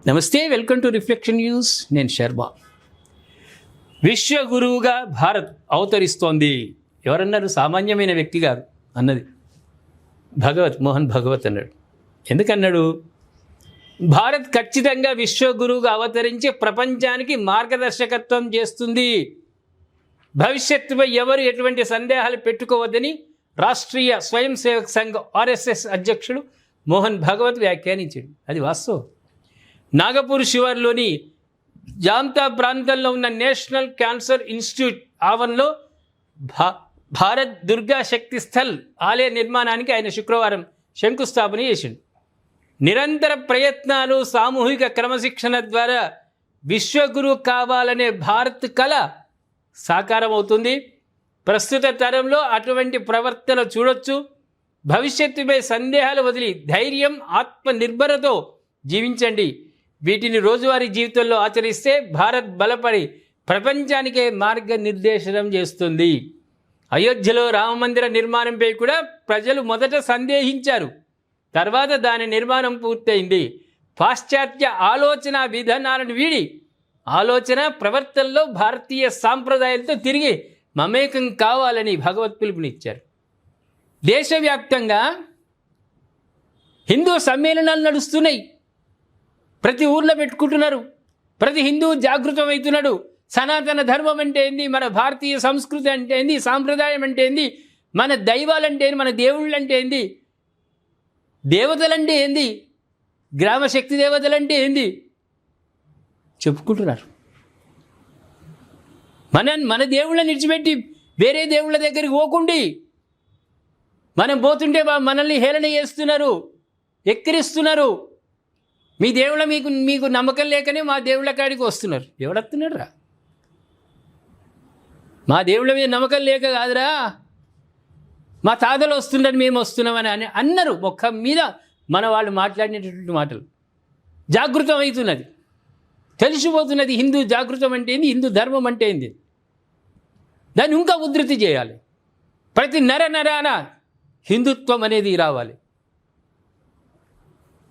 నమస్తే, welcome to reflection news. నేను శర్మ. విశ్వగురువుగా భారత్ అవతరిస్తోంది. ఎవరన్నారు? సామాన్యమైన వ్యక్తి కాదు అన్నది మోహన్ భగవత్ అన్నాడు. ఎందుకన్నాడు? భారత్ ఖచ్చితంగా విశ్వగురువుగా అవతరించి ప్రపంచానికి మార్గదర్శకత్వం చేస్తుంది. భవిష్యత్తుపై ఎవరు ఎటువంటి సందేహాలు పెట్టుకోవద్దని రాష్ట్రీయ స్వయం సేవక్ సంఘ్ ఆర్ఎస్ఎస్ అధ్యక్షుడు మోహన్ భగవత్ వ్యాఖ్యానించాడు. అది వాస్తవం. నాగపూర్ శివార్లోని జాంతా ప్రాంతంలో ఉన్న నేషనల్ క్యాన్సర్ ఇన్స్టిట్యూట్ ఆవరణలో భారత్ దుర్గా శక్తి స్థల్ ఆలయ నిర్మాణానికి ఆయన శుక్రవారం శంకుస్థాపన చేసిండు. నిరంతర ప్రయత్నాలు, సామూహిక క్రమశిక్షణ ద్వారా విశ్వగురు కావాలనే భారత్ కళ సాకారం అవుతుంది. ప్రస్తుత తరంలో అటువంటి ప్రవర్తన చూడొచ్చు. భవిష్యత్తుపై సందేహాలు వదిలి ధైర్యం, ఆత్మనిర్భరతో జీవించండి. వీటిని రోజువారీ జీవితంలో ఆచరిస్తే భారత్ బలపడి ప్రపంచానికే మార్గనిర్దేశనం చేస్తుంది. అయోధ్యలో రామమందిర నిర్మాణంపై కూడా ప్రజలు మొదట సందేహించారు. తర్వాత దాని నిర్మాణం పూర్తయింది. పాశ్చాత్య ఆలోచన విధానాలను వీడి ఆలోచన ప్రవర్తనలో భారతీయ సాంప్రదాయాలతో తిరిగి మమేకం కావాలని భగవత్ పిలుపునిచ్చారు. దేశవ్యాప్తంగా హిందూ సమ్మేళనాలు నడుస్తున్నాయి. ప్రతి ఊర్లో పెట్టుకుంటున్నారు. ప్రతి హిందువు జాగృతం అవుతున్నాడు. సనాతన ధర్మం అంటే ఏంది, మన భారతీయ సంస్కృతి అంటే ఏంది, సాంప్రదాయం అంటే ఏంది, మన దైవాలంటే ఏంది, మన దేవుళ్ళు అంటే ఏంది, దేవతలంటే ఏంది, గ్రామశక్తి దేవతలంటే ఏంది చెప్పుకుంటున్నారు. మన దేవుళ్ళని విడిచిపెట్టి వేరే దేవుళ్ళ దగ్గరికి పోకుండి మనం పోతుంటే మనల్ని హేళన చేస్తున్నారు, ఎక్కిరిస్తున్నారు. మీ దేవుళ్ళ మీకు నమ్మకం లేకనే మా దేవుళ్ళ కాడికి వస్తున్నారు. ఎవడొస్తున్నాడు రా? మా దేవుళ్ళ మీద నమ్మకం లేక కాదురా, మా తాతలు వస్తున్నారు మేము వస్తున్నామని అన్నారు. ముఖం మీద మన వాళ్ళు మాట్లాడినటువంటి మాటలు. జాగృతం అవుతున్నది, తెలిసిపోతున్నది హిందూ జాగృతం అంటే ఏంది, హిందూ ధర్మం అంటే ఏంది. దాన్ని ఇంకా ఉధృతి చేయాలి. ప్రతి నరాన హిందుత్వం అనేది రావాలి.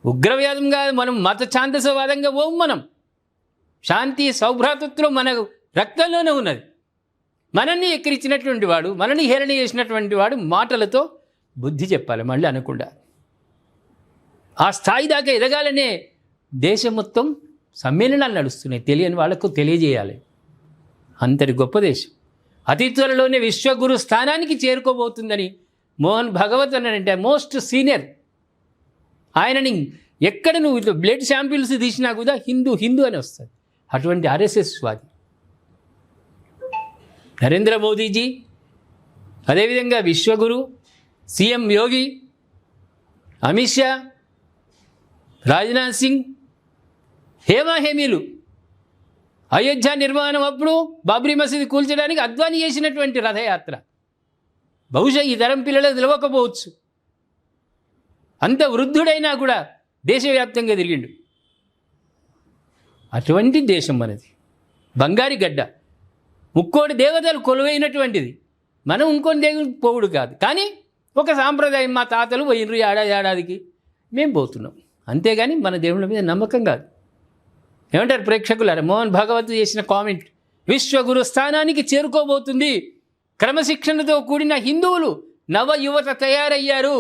ఉగ్రవాదంగా మనం మత ఛాందసవాదంగా పోం. మనం శాంతి సౌభ్రాతృత్వం మన రక్తంలోనే ఉన్నది. మనల్ని ఎక్కిరించినటువంటి వాడు, మనల్ని హేళన చేసినటువంటి వాడు మాటలతో బుద్ధి చెప్పాలి, మళ్ళీ అనకుండా. ఆ స్థాయి దాకా ఎదగాలనే దేశం మొత్తం సమ్మేళనాలు నడుస్తున్నాయి. తెలియని వాళ్లకు తెలియజేయాలి. అంతటి గొప్ప దేశం అతి త్వరలోనే విశ్వగురు స్థానానికి చేరుకోబోతుందని మోహన్ భగవత్ అన్నాడంటే మోస్ట్ సీనియర్. ఆయనని ఎక్కడ నువ్వు బ్లడ్ శాంపిల్స్ తీసినా కూడా హిందూ అని వస్తుంది. అటువంటి ఆర్ఎస్ఎస్ వాది నరేంద్ర మోదీజీ, అదేవిధంగా విశ్వగురు, సీఎం యోగి, అమిత్ షా, రాజ్నాథ్ సింగ్, హేమీలు అయోధ్య నిర్మాణం అప్పుడు బాబ్రీ మసీదు కూల్చడానికి అద్వానీ చేసినటువంటి రథయాత్ర బహుశా ఈ తరం పిల్లలకు తెలియకపోవచ్చు. అంత వృద్ధుడైనా కూడా దేశవ్యాప్తంగా తిరిగిండు. అటువంటి దేశం మనది. బంగారి గడ్డ, ముక్కోటి దేవతలు కొలువైనటువంటిది. మనం ఇంకొని దేవుడికి పోవుడు కాదు. కానీ ఒక సాంప్రదాయం, మా తాతలు పోయినరు ఏడాదికి, మేము పోతున్నాం. అంతేగాని మన దేవుళ్ళ మీద నమ్మకం కాదు. ఏమంటారు ప్రేక్షకులారా? మోహన్ భగవత్ చేసిన కామెంట్, విశ్వగురు స్థానానికి చేరుకోబోతుంది. క్రమశిక్షణతో కూడిన హిందువులు నవ యువత తయారయ్యారు.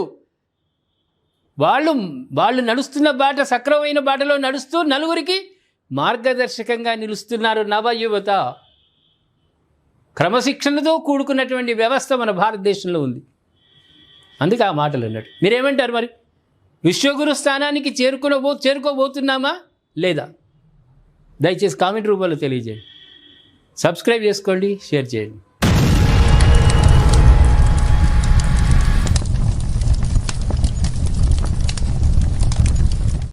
వాళ్ళు నడుస్తున్న బాట సక్రమైన బాటలో నడుస్తూ నలుగురికి మార్గదర్శకంగా నిలుస్తున్నారు నవయువత. క్రమశిక్షణతో కూడుకున్నటువంటి వ్యవస్థ మన భారతదేశంలో ఉంది. అందుకే ఆ మాటలు అన్నాడు. మీరేమంటారు మరి? విశ్వగురు స్థానానికి చేరుకోబోతున్నామా లేదా? దయచేసి కామెంట్ రూపంలో తెలియజేయండి. సబ్స్క్రైబ్ చేసుకోండి, షేర్ చేయండి.